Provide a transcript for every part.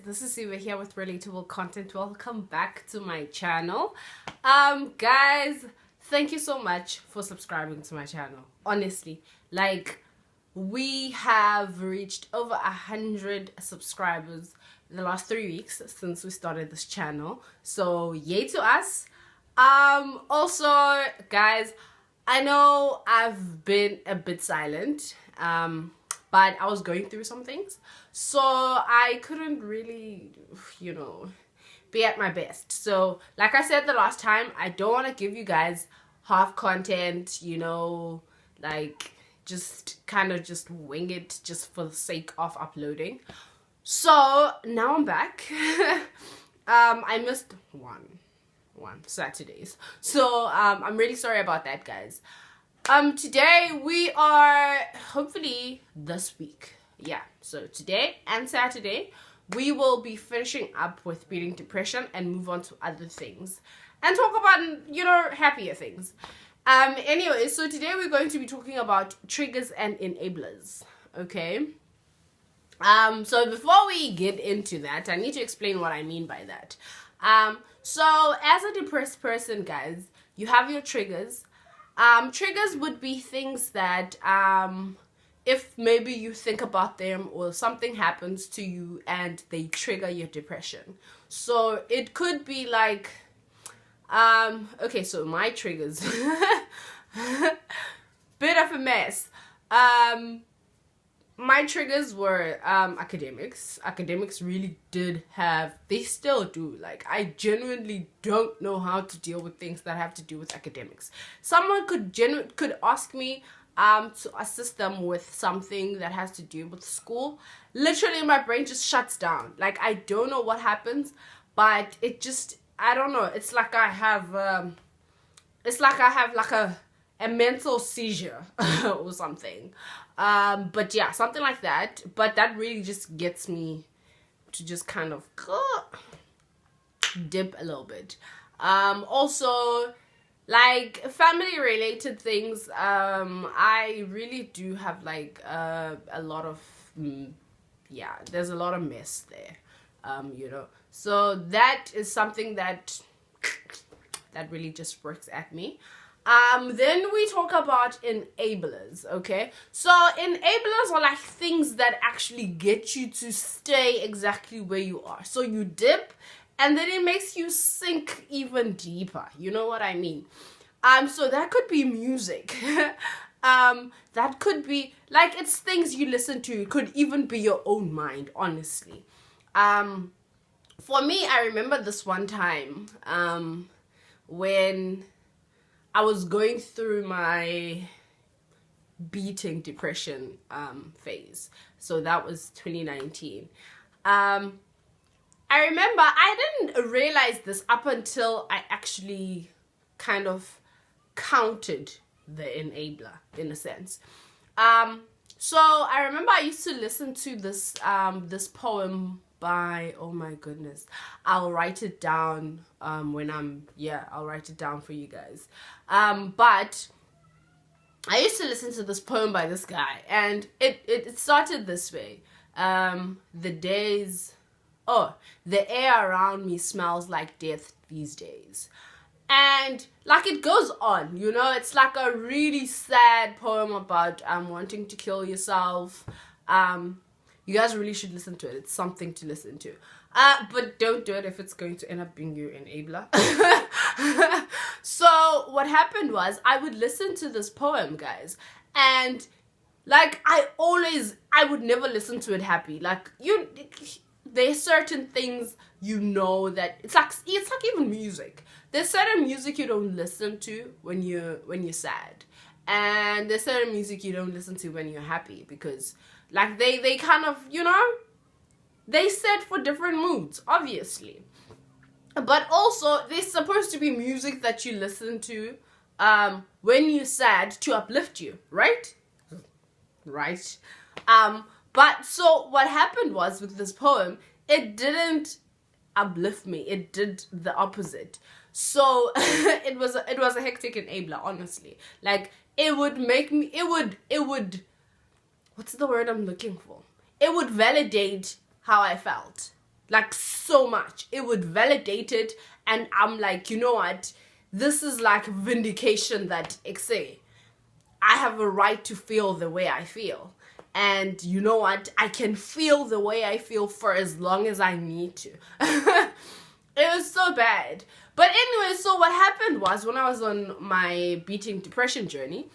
this is Sive here with Relatable Content. Welcome back to my channel. Guys, thank you so much for subscribing to my channel. Honestly, like, we have reached over 100 subscribers in the last 3 weeks since we started this channel. So yay to us. Also, guys, I know I've been a bit silent, but I was going through some things, so I couldn't really, be at my best. So like I said the last time, I don't want to give you guys half content, like just kind of just wing it just for the sake of uploading. So now I'm back. I missed one Saturdays, so I'm really sorry about that, guys. Today we are, hopefully this week, so today and Saturday we will be finishing up with beating depression and move on to other things and talk about happier things. Anyway, so today we're going to be talking about triggers and enablers. Okay, so before we get into that, I need to explain what I mean by that. So as a depressed person, guys, you have your triggers. Triggers would be things that if maybe you think about them or something happens to you and they trigger your depression. So it could be like, okay, so my triggers, bit of a mess. My triggers were academics. Academics really did have, they still do. Like, I genuinely don't know how to deal with things that have to do with academics. Someone could ask me to assist them with something that has to do with school. Literally, my brain just shuts down. Like, I don't know what happens, but it just, I don't know. It's like I have like a mental seizure or something. But yeah, something like that. But that really just gets me to just kind of dip a little bit. Also, like family related things, I really do have like a lot of there's a lot of mess there, so that is something that really just works at me. Then we talk about enablers, okay? So enablers are like things that actually get you to stay exactly where you are. So you dip and then it makes you sink even deeper. You know what I mean? So that could be music. That could be like, it's things you listen to. It could even be your own mind, honestly. For me, I remember this one time, when I was going through my beating depression phase. So that was 2019. I remember I didn't realize this up until I actually kind of counted the enabler, in a sense. So I remember I used to listen to this this poem by, oh my goodness, I'll write it down when I'll write it down for you guys. But I used to listen to this poem by this guy, and it started this way. The air around me smells like death these days. And like, it goes on, it's like a really sad poem about wanting to kill yourself. You guys really should listen to it. It's something to listen to. But don't do it if it's going to end up being your enabler. So what happened was, I would listen to this poem, guys, and like, I would never listen to it happy. Like, there's certain things that it's like even music. There's certain music you don't listen to when you're sad, and there's certain music you don't listen to when you're happy, because like they kind of, they set for different moods, obviously. But also, there's supposed to be music that you listen to when you're sad to uplift you, right? Right. But so what happened was, with this poem, it didn't uplift me. It did the opposite. So it was a hectic enabler, honestly. Like, it would make me, it would what's the word I'm looking for? It would validate how I felt. like so much. It would validate it, and I'm like, you know what, this is like vindication that I have a right to feel the way I feel. And you know what, I can feel the way I feel for as long as I need to. It was so bad. But anyway, so what happened was, when I was on my beating depression journey,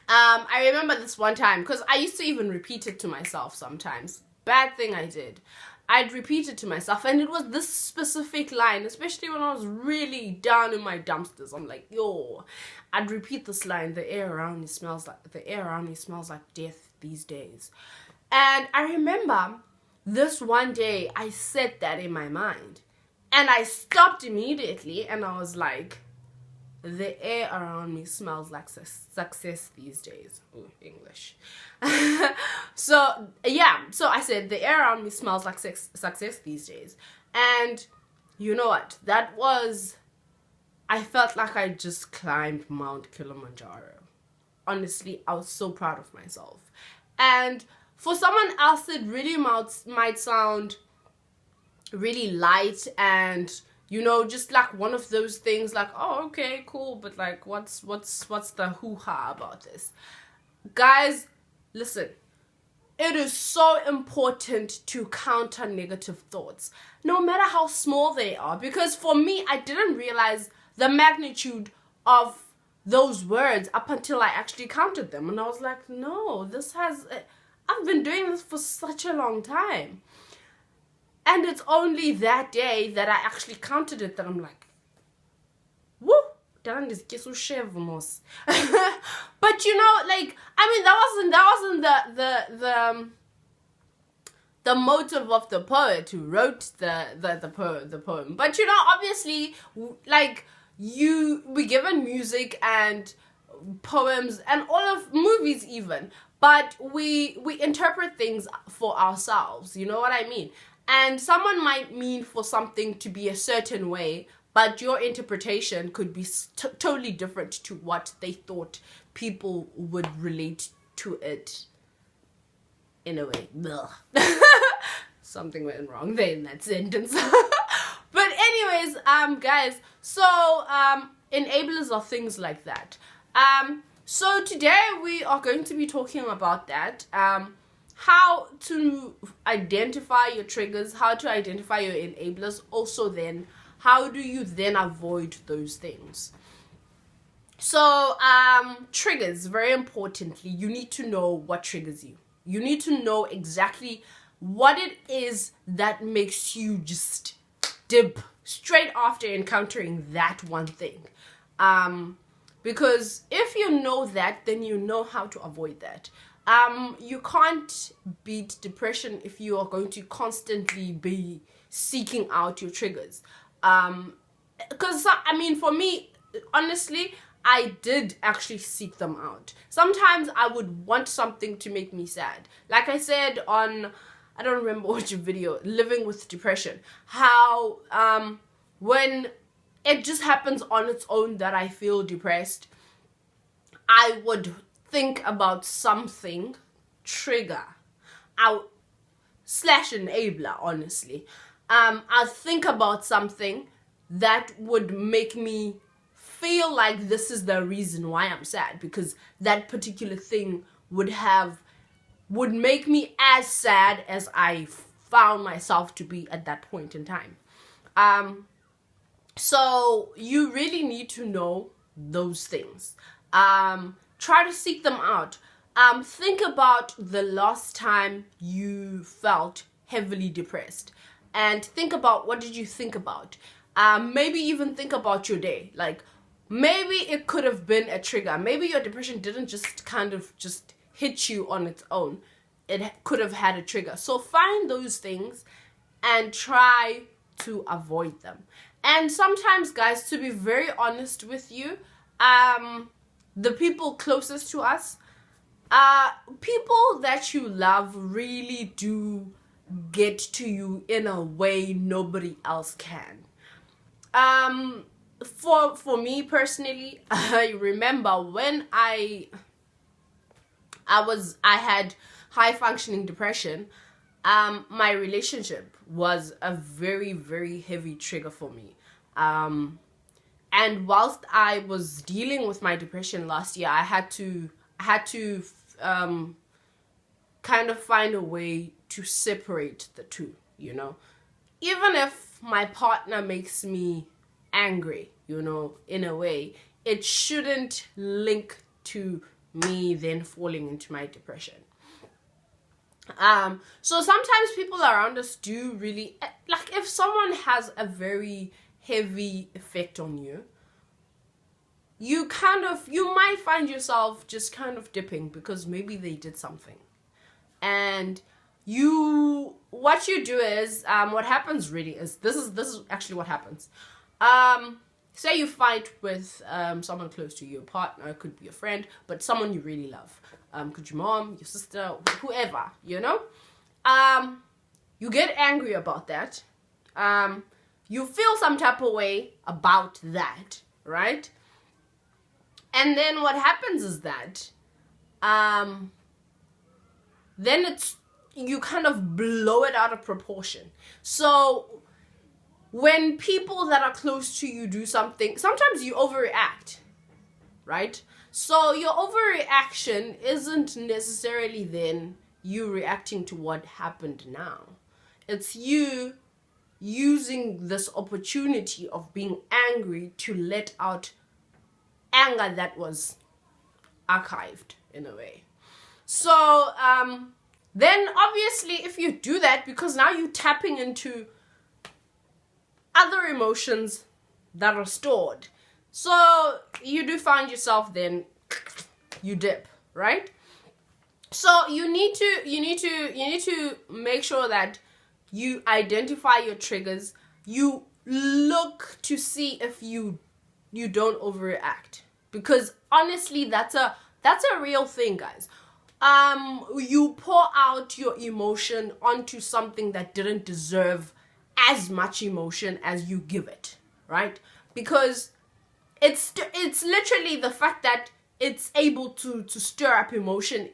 I remember this one time, because I used to even repeat it to myself sometimes. Bad thing I did. I'd repeat it to myself, and it was this specific line, especially when I was really down in my dumpsters. I'm like, yo, I'd repeat this line: the air around me smells like death these days. And I remember this one day I said that in my mind, and I stopped immediately, and I was like, the air around me smells like success these days. Ooh, English. So I said, the air around me smells like success these days. And you know what? I felt like I just climbed Mount Kilimanjaro. Honestly, I was so proud of myself. And for someone else, it really might sound really light and, you know, just like one of those things like, oh, okay, cool, but like what's the hoo-ha about this? Guys, listen, it is so important to counter negative thoughts, no matter how small they are, because for me, I didn't realize the magnitude of those words up until I actually counted them, and I was like, no, I've been doing this for such a long time. And it's only that day that I actually counted it that I'm like, woo, but you know, like, I mean, that wasn't the motive of the poet who wrote the poem. But you know, obviously, like, we given music and poems and all of movies even, but we interpret things for ourselves. You know what I mean? And someone might mean for something to be a certain way, but your interpretation could be totally different to what they thought people would relate to it in a way. Something went wrong there in that sentence. But anyways, guys, so enablers are things like that. So today we are going to be talking about that. How to identify your triggers, how to identify your enablers. Also then, how do you then avoid those things? So, triggers, very importantly, you need to know what triggers you. You need to know exactly what it is that makes you just dip straight after encountering that one thing. Because if you know that, then you know how to avoid that. You can't beat depression if you are going to constantly be seeking out your triggers. Because, I mean, for me, honestly, I did actually seek them out. Sometimes I would want something to make me sad. Like I said on, I don't remember which video, Living with Depression, how when it just happens on its own that I feel depressed, I would think about something, trigger, slash enabler, honestly. I'll think about something that would make me feel like this is the reason why I'm sad, because that particular thing would make me as sad as I found myself to be at that point in time. So you really need to know those things. Try to seek them out. Think about the last time you felt heavily depressed, and think about, what did you think about? Maybe even think about your day. Like, maybe it could have been a trigger. Maybe your depression didn't just kind of just hit you on its own. It could have had a trigger. So find those things and try to avoid them. And sometimes, guys, to be very honest with you, the people closest to us, people that you love really do get to you in a way nobody else can. For me personally, I remember when I had high functioning depression, my relationship was a very, very heavy trigger for me. And whilst I was dealing with my depression last year, I had to kind of find a way to separate the two, you know. Even if my partner makes me angry, you know, in a way, it shouldn't link to me then falling into my depression. So sometimes people around us do really, like, if someone has a very heavy effect on you, you might find yourself just kind of dipping because maybe they did something. And what you do is, what happens really is, this is actually what happens. Say you fight with someone close to you, your partner, could be a friend, but someone you really love. Could your mom, your sister, whoever, you know? You get angry about that. You feel some type of way about that, right? And then what happens is that, then you kind of blow it out of proportion. So when people that are close to you do something, sometimes you overreact, right? So your overreaction isn't necessarily then you reacting to what happened now. It's you using this opportunity of being angry to let out anger that was archived in a way. So then obviously if you do that, because now you're tapping into other emotions that are stored, so you do find yourself then you dip, right? So you need to make sure that you identify your triggers. You look to see if you don't overreact, because honestly that's a real thing, guys. You pour out your emotion onto something that didn't deserve as much emotion as you give it, right? Because it's literally the fact that it's able to stir up emotion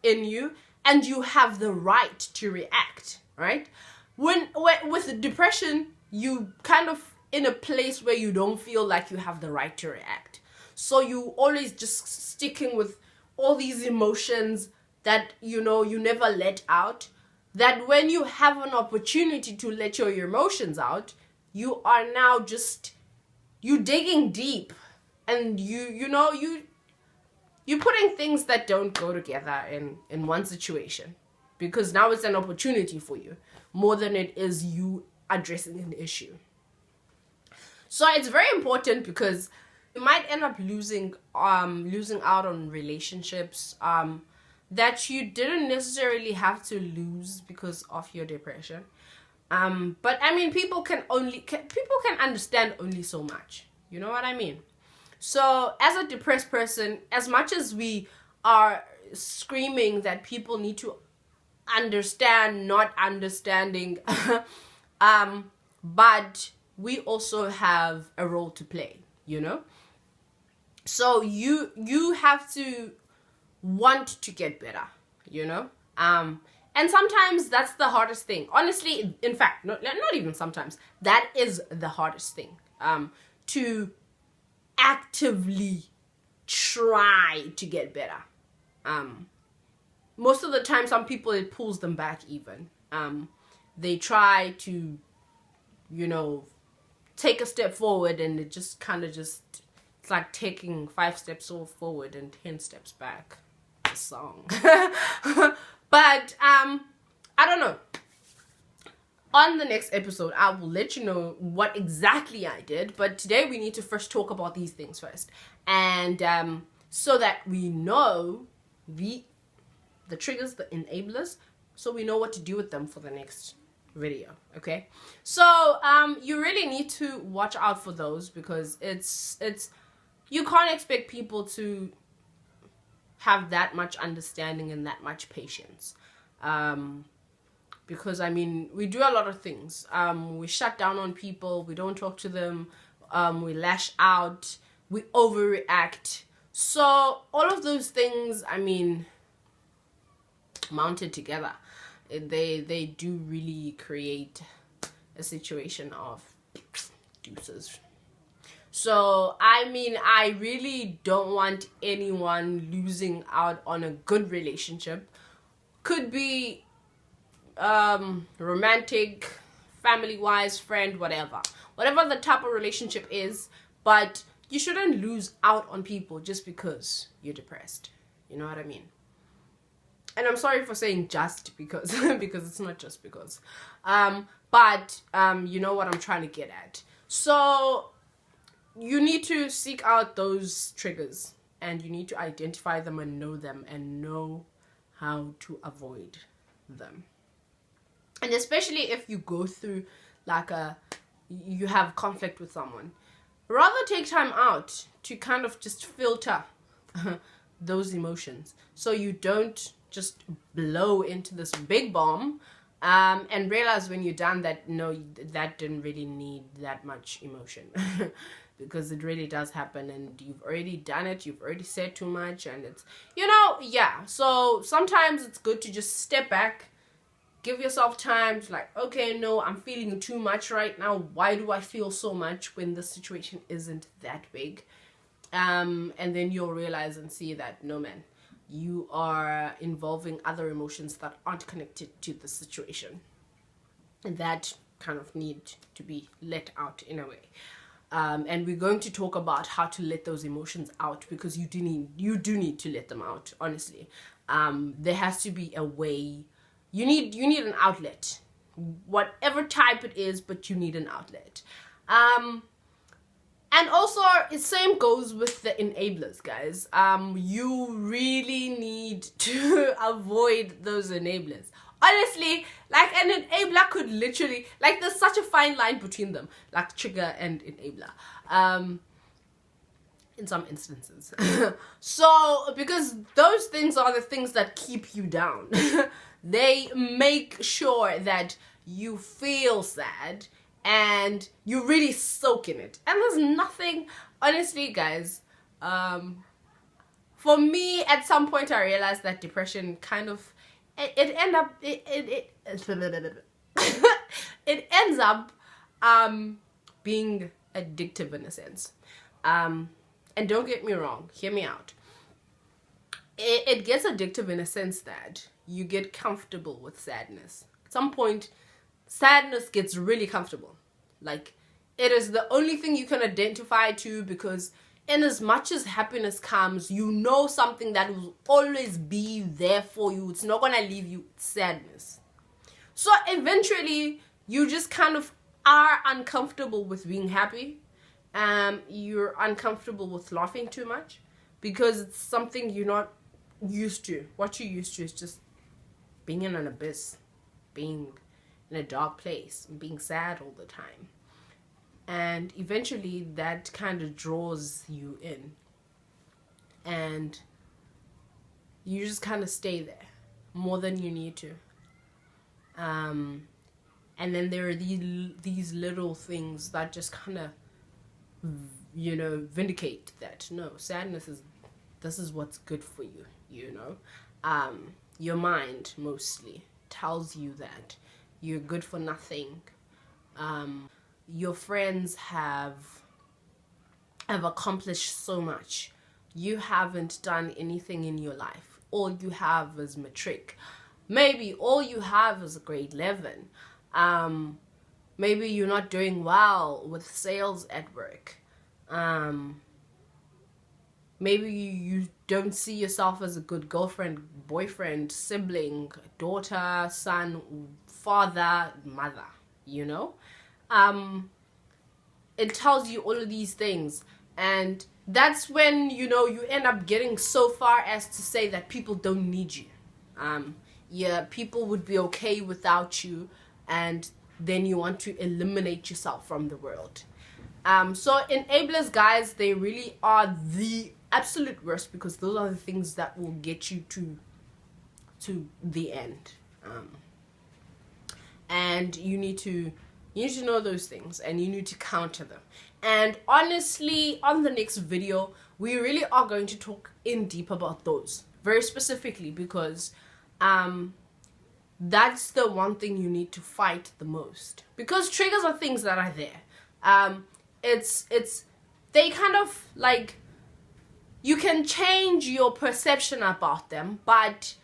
in you, and you have the right to react, right? When with depression, you kind of in a place where you don't feel like you have the right to react. So you always just sticking with all these emotions that, you know, you never let out. That when you have an opportunity to let your emotions out, you are now just, you digging deep, and you're putting things that don't go together in one situation, because now it's an opportunity for you more than it is you addressing an issue. So it's very important, because you might end up losing out on relationships that you didn't necessarily have to lose because of your depression. But I mean, people can understand only so much. You know what I mean? So as a depressed person, as much as we are screaming that people need to understand not understanding, but we also have a role to play, you know? So you have to want to get better, you know? And sometimes that's the hardest thing. Honestly, in fact, not even sometimes. That is the hardest thing. To actively try to get better. Most of the time, some people, it pulls them back even. They try to, you know, take a step forward, and it just kind of it's like taking 5 steps forward and 10 steps back. The song. But I don't know. On the next episode, I will let you know what exactly I did. But today we need to first talk about these things first, and so that we know the triggers, the enablers, so we know what to do with them for the next video. Okay, so you really need to watch out for those, because it's you can't expect people to have that much understanding and that much patience, because I mean, we do a lot of things. We shut down on people, we don't talk to them, we lash out, we overreact. So all of those things, I mean, mounted together, They do really create a situation of deuces. So I mean, I really don't want anyone losing out on a good relationship. Could be romantic, family wise, friend, whatever the type of relationship is. But you shouldn't lose out on people just because you're depressed. You know what I mean? And I'm sorry for saying just because because it's not just because. But you know what I'm trying to get at. So you need to seek out those triggers, and you need to identify them and know how to avoid them. And especially if you go through like you have conflict with someone, rather take time out to kind of just filter those emotions, so you don't just blow into this big bomb and realize when you're done that no, that didn't really need that much emotion. Because it really does happen, and you've already done it, you've already said too much, and it's, yeah. So sometimes it's good to just step back, give yourself time to like, okay, no, I'm feeling too much right now. Why do I feel so much when the situation isn't that big? And then you'll realize and see that, no man, you are involving other emotions that aren't connected to the situation, and that kind of need to be let out in a way. And we're going to talk about how to let those emotions out, because you do need to let them out, honestly. There has to be a way. You need an outlet, whatever type it is, but you need an outlet. And also, the same goes with the enablers, guys. You really need to avoid those enablers. Honestly, like, an enabler could literally, like, there's such a fine line between them, like trigger and enabler, in some instances. So, because those things are the things that keep you down. They make sure that you feel sad and you really soak in it. And there's nothing, honestly, guys, for me, at some point I realized that depression kind of, it ends up being addictive in a sense. And don't get me wrong, hear me out. It gets addictive in a sense that you get comfortable with sadness. At some point, sadness gets really comfortable. Like, it is the only thing you can identify to, because in as much as happiness comes, you know something that will always be there for you. It's not gonna leave you. Sadness. So eventually, you just kind of are uncomfortable with being happy. You're uncomfortable with laughing too much, because it's something you're not used to. What you're used to is just being in an abyss, being in a dark place, being sad all the time. And eventually that kind of draws you in, and you just kind of stay there more than you need to. And then there are these little things that just kind of, vindicate that no, sadness this is what's good for you. Your mind mostly tells you that you're good for nothing. Your friends have accomplished so much. You haven't done anything in your life. All you have is matric. Maybe all you have is a grade 11. Maybe you're not doing well with sales at work. Maybe you don't see yourself as a good girlfriend, boyfriend, sibling, daughter, son, father, mother, It tells you all of these things. And that's when, you end up getting so far as to say that people don't need you. People would be okay without you, and then you want to eliminate yourself from the world. So enablers, guys, they really are the absolute worst, because those are the things that will get you to the end. And you need to know those things, and you need to counter them. And honestly, on the next video, we really are going to talk in deep about those very specifically, because that's the one thing you need to fight the most, because triggers are things that are there. It's they kind of like, you can change your perception about them, but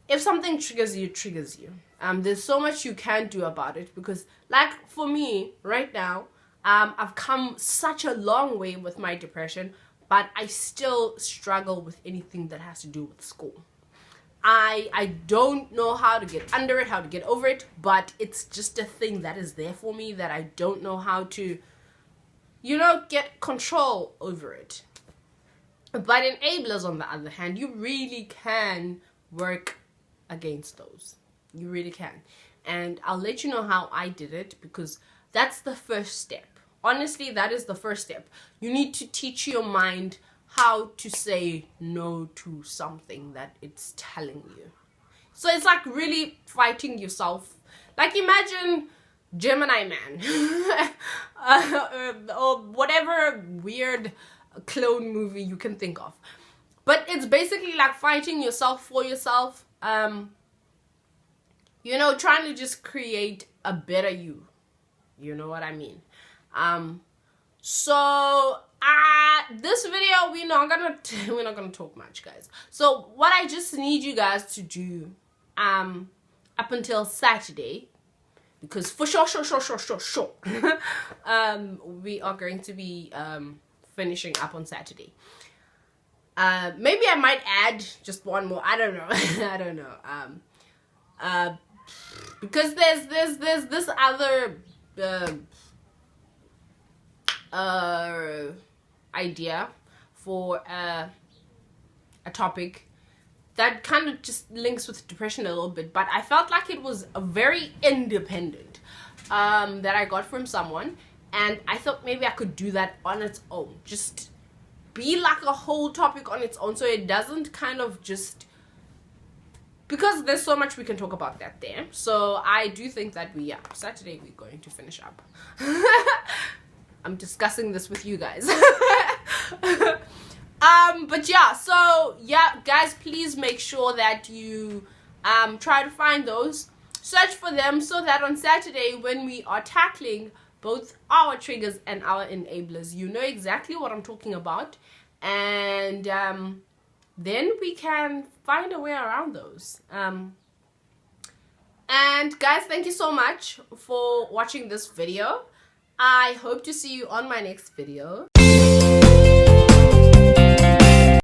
if something triggers you, it triggers you. There's so much you can do about it, because like for me right now, I've come such a long way with my depression, but I still struggle with anything that has to do with school. I don't know how to get under it, how to get over it, but it's just a thing that is there for me that I don't know how to, get control over it. But enablers, on the other hand, you really can work against those. You really can. And I'll let you know how I did it, because that's the first step. Honestly, that is the first step. You need to teach your mind how to say no to something that it's telling you. So it's like really fighting yourself. Like imagine Gemini Man or whatever weird clone movie you can think of. But it's basically like fighting yourself for yourself. Trying to just create a better you. You know what I mean? So this video we're not gonna talk much, guys. So what I just need you guys to do up until Saturday, because for sure we are going to be finishing up on Saturday. Maybe I might add just one more. I don't know. I don't know. Because there's this other idea for a topic that kind of just links with depression a little bit, but I felt like it was a very independent that I got from someone, and I thought maybe I could do that on its own, just be like a whole topic on its own, so it doesn't kind of just, because there's so much we can talk about that there. So I do think that Saturday we're going to finish up. I'm discussing this with you guys. But guys, please make sure that you try to find those, search for them, so that on Saturday when we are tackling both our triggers and our enablers, you know exactly what I'm talking about, and then we can find a way around those. And guys, thank you so much for watching this video. I hope to see you on my next video.